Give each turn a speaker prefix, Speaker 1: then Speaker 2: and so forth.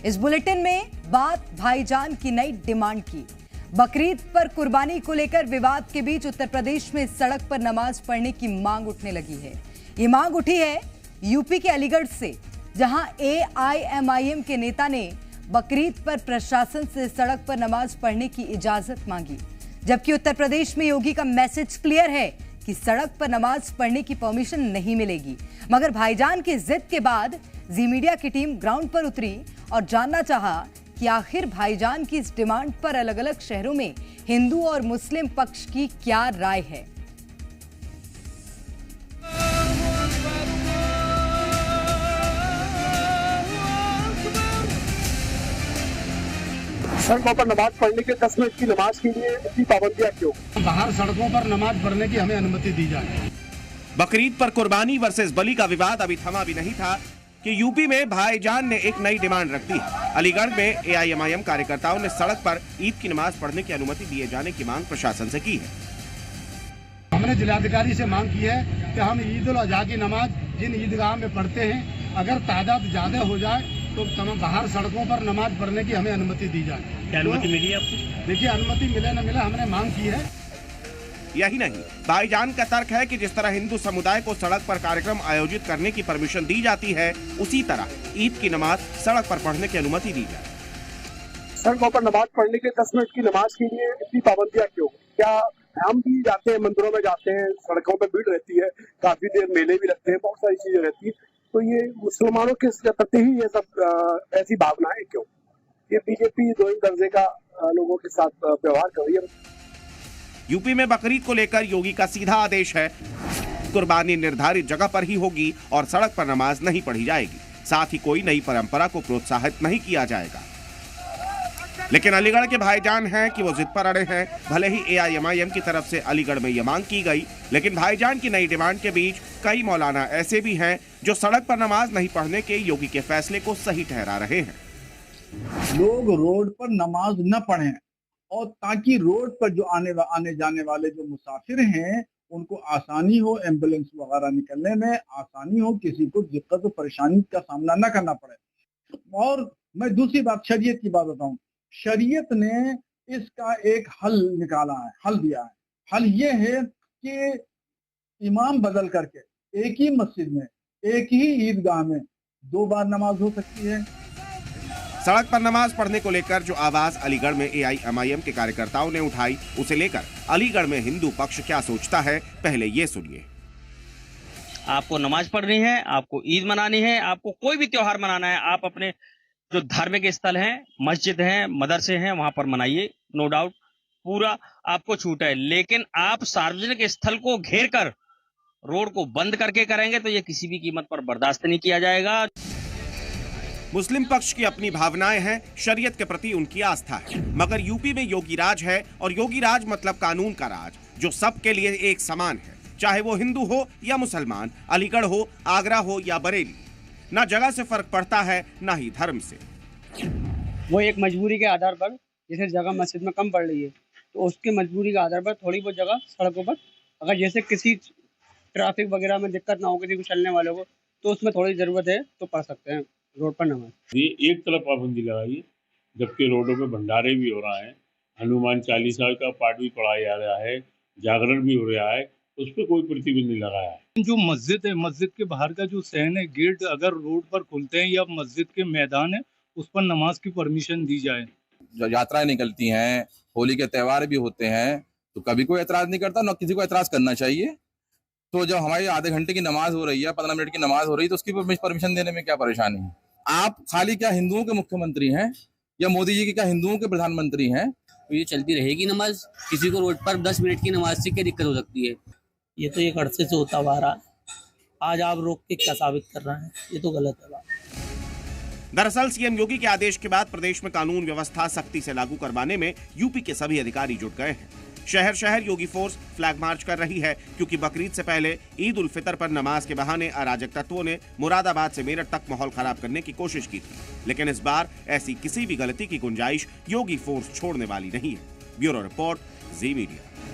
Speaker 1: इस बुलेटिन में बात भाईजान की नई डिमांड की। बकरीद पर कुर्बानी को लेकर विवाद के बीच उत्तर प्रदेश में सड़क पर नमाज पढ़ने की मांग उठने लगी है। ये मांग उठी है यूपी के अलीगढ़ से, जहां AIMIM के नेता ने बकरीद पर प्रशासन से सड़क पर नमाज पढ़ने की इजाजत मांगी, जबकि उत्तर प्रदेश में योगी का मैसेज क्लियर है कि सड़क पर नमाज पढ़ने की परमिशन नहीं मिलेगी। मगर भाईजान की जिद के बाद जी मीडिया की टीम ग्राउंड पर उतरी और जानना चाहा कि आखिर भाईजान की इस डिमांड पर अलग अलग शहरों में हिंदू और मुस्लिम पक्ष की क्या राय है।
Speaker 2: सड़कों पर नमाज पढ़ने के 10 मिनट की नमाज के लिए इतनी पाबंदियां क्यों?
Speaker 3: बाहर सड़कों पर नमाज पढ़ने की हमें अनुमति दी जाए।
Speaker 4: बकरीद पर कुर्बानी वर्सेस बलि का विवाद अभी थमा भी नहीं था कि यूपी में भाईजान ने एक नई डिमांड रख दी है। अलीगढ़ में AIMIM कार्यकर्ताओं ने सड़क पर ईद की नमाज पढ़ने की अनुमति दिए जाने की मांग प्रशासन से की है।
Speaker 3: हमने जिलाधिकारी से मांग की है कि हम ईद उल अजहा की नमाज जिन ईदगाह में पढ़ते हैं, अगर तादाद ज्यादा हो जाए तो बाहर सड़कों पर नमाज पढ़ने की हमें अनुमति दी जाए।
Speaker 5: क्या अनुमति मिली आपको?
Speaker 3: देखिए, अनुमति मिले न मिले हमने मांग की है।
Speaker 4: यही नहीं, भाईजान का तर्क है कि जिस तरह हिंदू समुदाय को सड़क पर कार्यक्रम आयोजित करने की परमिशन दी जाती है, उसी तरह ईद की नमाज सड़क पर पढ़ने की अनुमति दी जाए।
Speaker 2: सड़कों पर नमाज पढ़ने के 10 मिनट की नमाज के लिए इतनी पाबंदियां क्यों? क्या हम भी जाते हैं, मंदिरों में जाते हैं, सड़कों पर भीड़ रहती है, काफी देर मेले भी लगते हैं, बहुत सारी चीजें रहती है, तो ये मुसलमानों के प्रति ही ये सब ऐसी भावनाएं क्यों? ये बीजेपी दो दर्जे का लोगों के साथ व्यवहार कर रही है।
Speaker 4: यूपी में बकरीद को लेकर योगी का सीधा आदेश है, कुर्बानी निर्धारित जगह पर ही होगी और सड़क पर नमाज नहीं पढ़ी जाएगी। साथ ही कोई नई परंपरा को प्रोत्साहित नहीं किया जाएगा। लेकिन अलीगढ़ के भाईजान हैं कि वो जिद पर अड़े हैं। भले ही AIMIM की तरफ से अलीगढ़ में ये मांग की गई, लेकिन भाईजान की नई डिमांड के बीच कई मौलाना ऐसे भी हैं जो सड़क पर नमाज नहीं पढ़ने के योगी के फैसले को सही ठहरा रहे हैं।
Speaker 6: लोग रोड पर नमाज न पढ़ें और ताकि रोड पर जो आने जाने वाले जो मुसाफिर हैं उनको आसानी हो, एम्बुलेंस वगैरह निकलने में आसानी हो, किसी को दिक्कत और परेशानी का सामना न करना पड़े। और मैं दूसरी बात शरीयत की बात बताऊं, शरीयत ने इसका एक हल निकाला है, हल दिया है। हल ये है कि इमाम बदल करके एक ही मस्जिद में, एक ही ईदगाह में 2 बार नमाज हो सकती है।
Speaker 4: सड़क पर नमाज पढ़ने को लेकर जो आवाज अलीगढ़ में AIMIM के कार्यकर्ताओं ने उठाई, उसे लेकर अलीगढ़ में हिंदू पक्ष क्या सोचता है, पहले ये सुनिए।
Speaker 5: आपको नमाज पढ़नी है, आपको ईद मनानी है, आपको कोई भी त्योहार मनाना है, आप अपने जो धार्मिक स्थल हैं, मस्जिद हैं, मदरसे हैं, वहां पर मनाइए, नो डाउट, पूरा आपको छूट है। लेकिन आप सार्वजनिक स्थल को घेर कर रोड को बंद करके करेंगे तो ये किसी भी कीमत पर बर्दाश्त नहीं किया जाएगा।
Speaker 4: मुस्लिम पक्ष की अपनी भावनाएं हैं, शरीयत के प्रति उनकी आस्था है, मगर यूपी में योगी राज है और योगी राज मतलब कानून का राज, जो सबके लिए एक समान है, चाहे वो हिंदू हो या मुसलमान, अलीगढ़ हो, आगरा हो या बरेली। ना जगह से फर्क पड़ता है, ना ही धर्म से।
Speaker 7: वो एक मजबूरी के आधार पर, जैसे जगह मस्जिद में कम पड़ रही है तो उसके मजबूरी के आधार पर थोड़ी बहुत जगह सड़कों पर, अगर जैसे किसी ट्रैफिक वगैरह में दिक्कत ना हो किसी को चलने वालों को, तो उसमें थोड़ी जरूरत है तो पढ़ सकते हैं रोड पर नमाज।
Speaker 8: ये एक तरफ पाबंदी लगाई, जबकि रोडों पे भंडारे भी हो रहा है, हनुमान चालीसा का पाठ भी पढ़ाया जा रहा है, जागरण भी हो रहा है, उस पर कोई प्रतिबंध नहीं लगाया है।
Speaker 9: जो मस्जिद है, मस्जिद के बाहर का जो सहन है, गेट अगर रोड पर खुलते हैं या मस्जिद के मैदान है, उस पर नमाज की परमिशन दी जाए।
Speaker 10: यात्राएं निकलती हैं, होली के त्यौहार भी होते हैं, तो कभी कोई एतराज नहीं करता, ना किसी को एतराज करना चाहिए। तो जब हमारी आधे घंटे की नमाज हो रही है, 15 मिनट की नमाज हो रही है, तो उसकी परमिशन देने में क्या परेशानी है? आप खाली क्या हिंदुओं के मुख्यमंत्री हैं या मोदी जी की क्या हिंदुओं के प्रधानमंत्री हैं?
Speaker 11: तो ये चलती रहेगी नमाज। किसी को रोड पर 10 मिनट की नमाज से क्या दिक्कत हो सकती है? ये तो एक अरसे से होता हुआ रहा, आज आप रोक के क्या साबित कर रहे हैं? ये तो गलत है बात।
Speaker 4: दरअसल सीएम योगी के आदेश के बाद प्रदेश में कानून व्यवस्था सख्ती से लागू करवाने में यूपी के सभी अधिकारी जुट गए हैं। शहर शहर योगी फोर्स फ्लैग मार्च कर रही है, क्योंकि बकरीद से पहले ईद उल फितर पर नमाज के बहाने अराजक तत्वों ने मुरादाबाद से मेरठ तक माहौल खराब करने की कोशिश की थी। लेकिन इस बार ऐसी किसी भी गलती की गुंजाइश योगी फोर्स छोड़ने वाली नहीं है। ब्यूरो रिपोर्ट, जी मीडिया।